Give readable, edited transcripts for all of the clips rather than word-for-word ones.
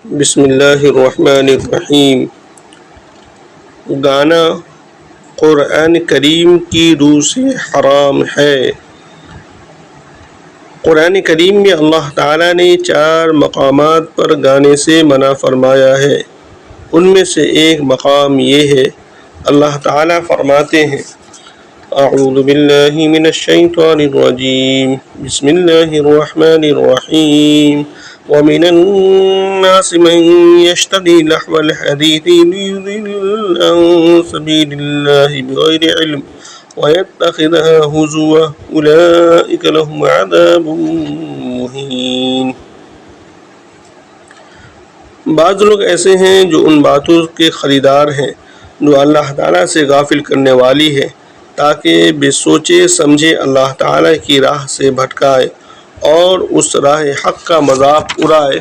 بسم اللہ الرحمن الرحیم۔ گانا قرآن کریم کی روح سے حرام ہے۔ قرآن کریم میں اللہ تعالیٰ نے 4 مقامات پر گانے سے منع فرمایا ہے۔ ان میں سے ایک مقام یہ ہے، اللہ تعالیٰ فرماتے ہیں اعوذ باللہ من الشیطان الرجیم بسم اللہ الرحمن الرحیم وَمِنَ النَّاسِ مَن يَشْتَرِي لَهْوَ الْحَدِيثِ لِيُضِلَّ عَن سَبِيلِ اللَّهِ بِغَيْرِ عِلْمٍ وَيَتَّخِذَهَا هُزُوًا أُولَٰئِكَ لَهُمْ عَذَابٌ مُّهِينٌ۔ بعض لوگ ایسے ہیں جو ان باتوں کے خریدار ہیں جو اللہ تعالیٰ سے غافل کرنے والی ہے، تاکہ بے سوچے سمجھے اللہ تعالیٰ کی راہ سے بھٹکائے اور اس راہ حق کا مذاق اڑائے۔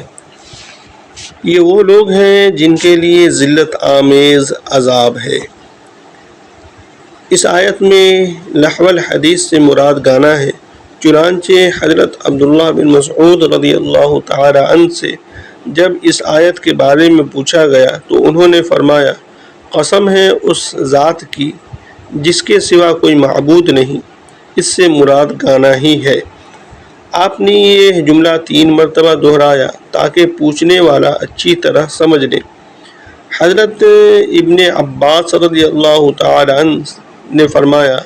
یہ وہ لوگ ہیں جن کے لیے ذلت آمیز عذاب ہے۔ اس آیت میں لہو الحدیث سے مراد گانا ہے۔ چنانچہ حضرت عبداللہ بن مسعود رضی اللہ تعالی عنہ سے جب اس آیت کے بارے میں پوچھا گیا تو انہوں نے فرمایا، قسم ہے اس ذات کی جس کے سوا کوئی معبود نہیں، اس سے مراد گانا ہی ہے۔ آپ نے یہ جملہ 3 مرتبہ دہرایا تاکہ پوچھنے والا اچھی طرح سمجھ لے۔ حضرت ابن عباس رضی اللہ تعالی عنہ نے فرمایا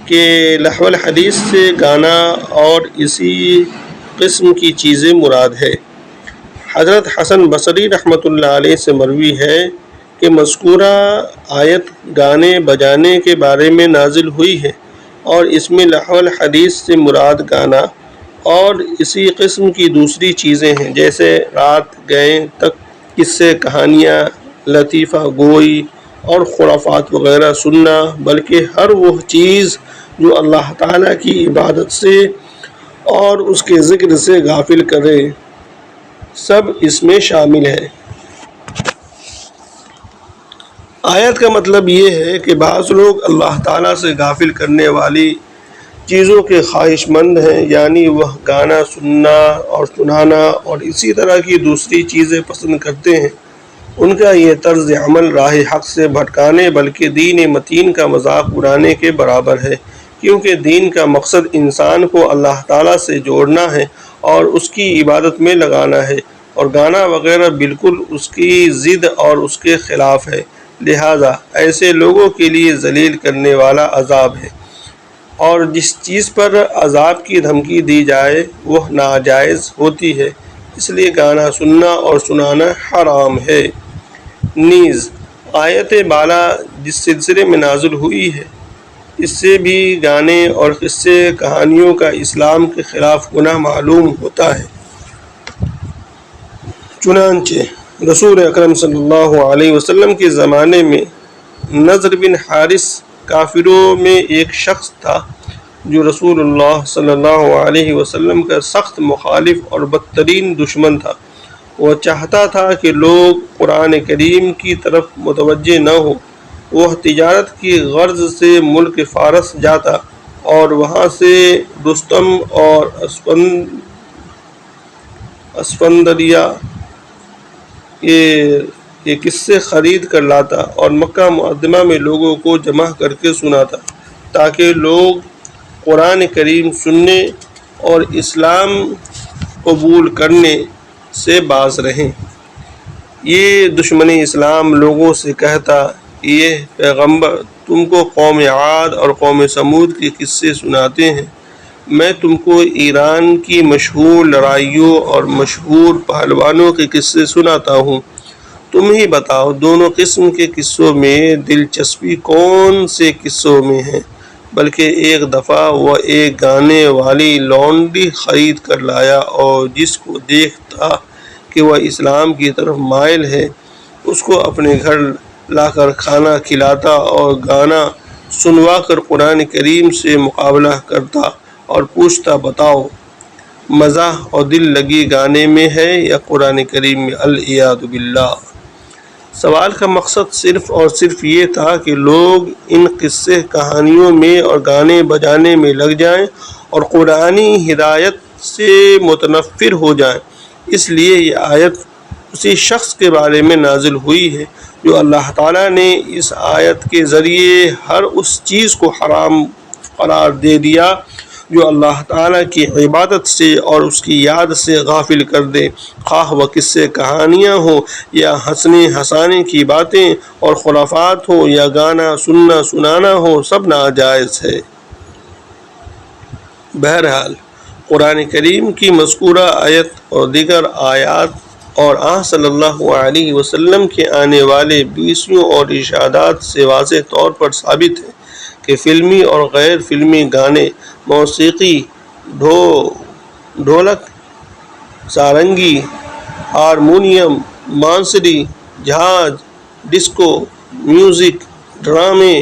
کہ لہو الحدیث سے گانا اور اسی قسم کی چیزیں مراد ہے۔ حضرت حسن بصری رحمۃ اللہ علیہ سے مروی ہے کہ مذکورہ آیت گانے بجانے کے بارے میں نازل ہوئی ہے اور اس میں لہو الحدیث سے مراد گانا اور اسی قسم کی دوسری چیزیں ہیں، جیسے رات گئے تک قصے، کہانیاں، لطیفہ گوئی اور خرافات وغیرہ سننا، بلکہ ہر وہ چیز جو اللہ تعالیٰ کی عبادت سے اور اس کے ذکر سے غافل کرے، سب اس میں شامل ہے۔ آیت کا مطلب یہ ہے کہ بعض لوگ اللہ تعالیٰ سے غافل کرنے والی چیزوں کے خواہش مند ہیں، یعنی وہ گانا سننا اور سنانا اور اسی طرح کی دوسری چیزیں پسند کرتے ہیں۔ ان کا یہ طرز عمل راہ حق سے بھٹکانے بلکہ دین متین کا مذاق اڑانے کے برابر ہے، کیونکہ دین کا مقصد انسان کو اللہ تعالیٰ سے جوڑنا ہے اور اس کی عبادت میں لگانا ہے، اور گانا وغیرہ بالکل اس کی ضد اور اس کے خلاف ہے۔ لہذا ایسے لوگوں کے لیے ذلیل کرنے والا عذاب ہے، اور جس چیز پر عذاب کی دھمکی دی جائے وہ ناجائز ہوتی ہے، اس لیے گانا سننا اور سنانا حرام ہے۔ نیز آیت بالا جس سلسلے میں نازل ہوئی ہے، اس سے بھی گانے اور قصے کہانیوں کا اسلام کے خلاف گناہ معلوم ہوتا ہے۔ چنانچہ رسول اکرم صلی اللہ علیہ وسلم کے زمانے میں نضر بن حارث کافروں میں ایک شخص تھا جو رسول اللہ صلی اللہ علیہ وسلم کا سخت مخالف اور بدترین دشمن تھا۔ وہ چاہتا تھا کہ لوگ قرآن کریم کی طرف متوجہ نہ ہو۔ وہ تجارت کی غرض سے ملک فارس جاتا اور وہاں سے رستم اور اسفندیہ کے قصے خرید کر لاتا اور مکہ معظمہ میں لوگوں کو جمع کر کے سناتا تاکہ لوگ قرآن کریم سننے اور اسلام قبول کرنے سے باز رہیں۔ یہ دشمن اسلام لوگوں سے کہتا، یہ پیغمبر تم کو قوم عاد اور قوم سمود کے قصے سناتے ہیں، میں تم کو ایران کی مشہور لڑائیوں اور مشہور پہلوانوں کے قصے سناتا ہوں، تم ہی بتاؤ دونوں قسم کے قصوں میں دلچسپی کون سے قصوں میں ہے۔ بلکہ ایک دفعہ وہ ایک گانے والی لونڈی خرید کر لایا اور جس کو دیکھتا کہ وہ اسلام کی طرف مائل ہے، اس کو اپنے گھر لا کر کھانا کھلاتا اور گانا سنوا کر قرآن کریم سے مقابلہ کرتا اور پوچھتا، بتاؤ مزہ اور دل لگی گانے میں ہے یا قرآن کریم میں؟ العیاذ باللہ۔ سوال کا مقصد صرف اور صرف یہ تھا کہ لوگ ان قصے کہانیوں میں اور گانے بجانے میں لگ جائیں اور قرآنی ہدایت سے متنفر ہو جائیں۔ اس لیے یہ آیت اسی شخص کے بارے میں نازل ہوئی ہے جو اللہ تعالیٰ نے اس آیت کے ذریعے ہر اس چیز کو حرام قرار دے دیا جو اللہ تعالیٰ کی عبادت سے اور اس کی یاد سے غافل کر دے، خواہ وہ قصے کہانیاں ہوں یا ہنسنے ہنسانے کی باتیں اور خرافات ہوں یا گانا سننا سنانا ہو، سب ناجائز ہے۔ بہرحال قرآن کریم کی مذکورہ آیت اور دیگر آیات اور آن صلی اللہ علیہ وسلم کے آنے والے بیسیوں اور ارشادات سے واضح طور پر ثابت ہے کہ فلمی اور غیر فلمی گانے، موسیقی، ڈھولک، سارنگی، ہارمونیم، بانسری، جھاج، ڈسکو میوزک، ڈرامے،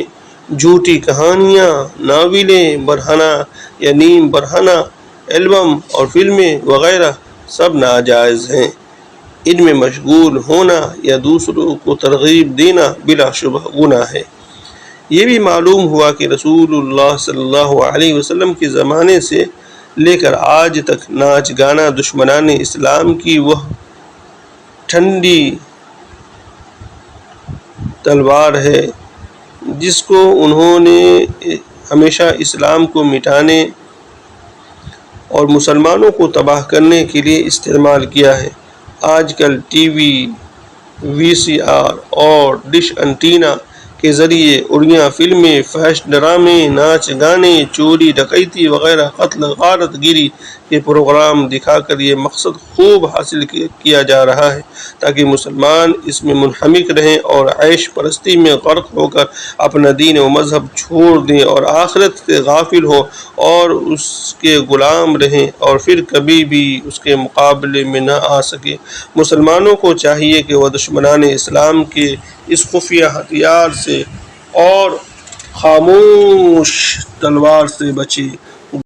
جھوٹی کہانیاں، ناولیں برہنہ یا نیم برہنہ، البم اور فلمیں وغیرہ سب ناجائز ہیں۔ ان میں مشغول ہونا یا دوسروں کو ترغیب دینا بلا شبہ گناہ ہے۔ یہ بھی معلوم ہوا کہ رسول اللہ صلی اللہ علیہ وسلم کے زمانے سے لے کر آج تک ناچ گانا دشمنان اسلام کی وہ ٹھنڈی تلوار ہے جس کو انہوں نے ہمیشہ اسلام کو مٹانے اور مسلمانوں کو تباہ کرنے کے لیے استعمال کیا ہے۔ آج کل ٹی وی، وی سی آر اور ڈش انٹینا کے ذریعے اڑیاں فلمیں، فحش ڈرامے، ناچ گانے، چوری ڈکیتی وغیرہ، قتل غارت گیری کے پروگرام دکھا کر یہ مقصد خوب حاصل کیا جا رہا ہے تاکہ مسلمان اس میں منہمک رہیں اور عیش پرستی میں غرق ہو کر اپنا دین و مذہب چھوڑ دیں اور آخرت سے غافل ہو اور اس کے غلام رہیں اور پھر کبھی بھی اس کے مقابلے میں نہ آ سکے۔ مسلمانوں کو چاہیے کہ وہ دشمنان اسلام کے اس خفیہ ہتھیار سے اور خاموش تلوار سے بچے۔